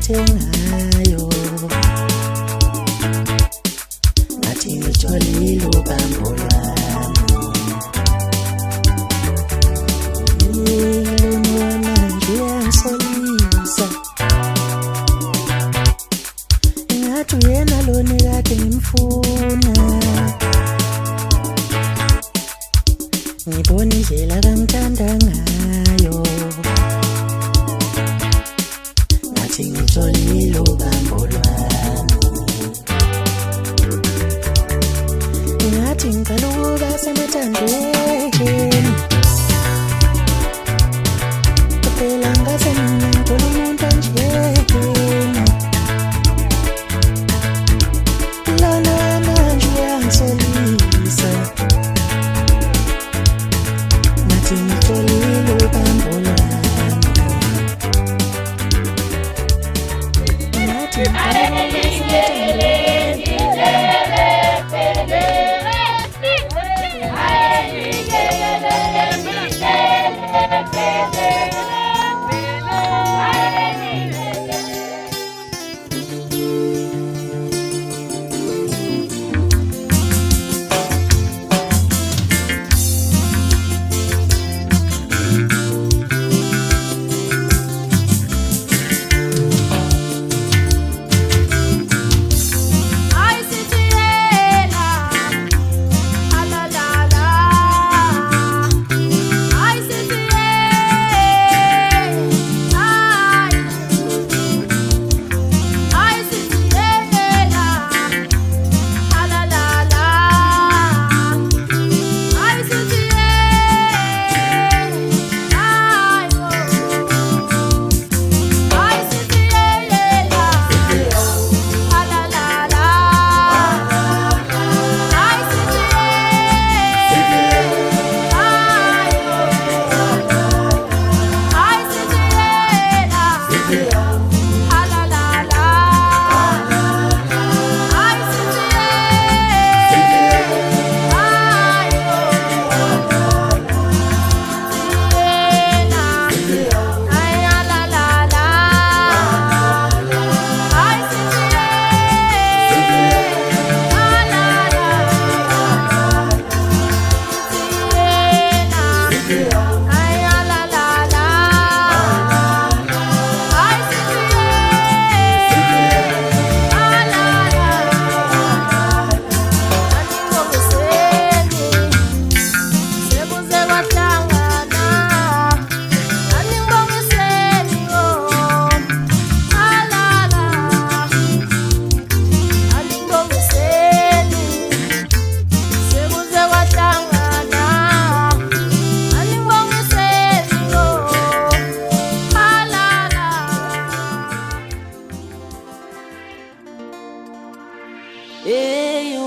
ngiphathe ngayo ngathi ngitholile ubambo lwami iloni wamanje uyangisolisa ngathi uyena loni kade ngimfuna ngibona indlela kamthanda ngayo ngathi ngitholile ubambo lwami ngathi ngicela ukuba semathandweni phela ngase ngithola umuntu onjengena lona manje uyangisolisa ngathi ngitholile ubambo lwami ngathi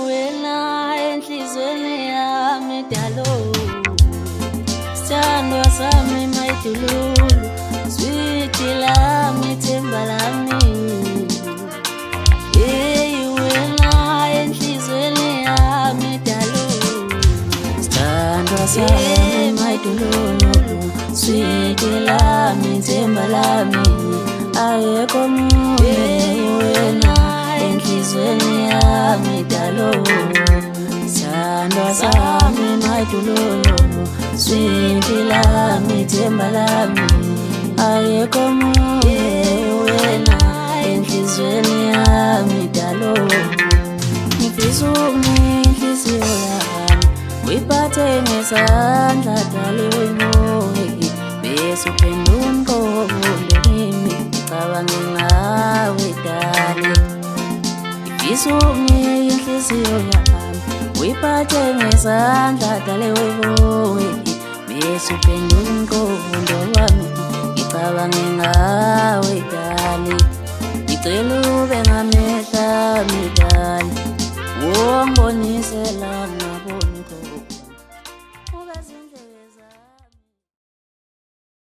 wena enhlizweni yami dalo sithandwa sami mayidululu sweet lami themba lami wena enhlizweni yami dalo sithandwa sami mayidululu sweet lami themba lami ayekho munye wena enhlizweni yami dalo sithandwa sami mayidululu sweet lami themba lami ayekho munye wena enhlizweni yami dalo ngifisa inhliziyo yami uyiphathe ngesandla dalo bese uphendula umqondo kimi ngicabange ngawe dale ngifisa inhliziyo yami uyiphathe ngesandla dale bese uphendula umqondo wami ngicabange ngawe dale ngicela ube ngami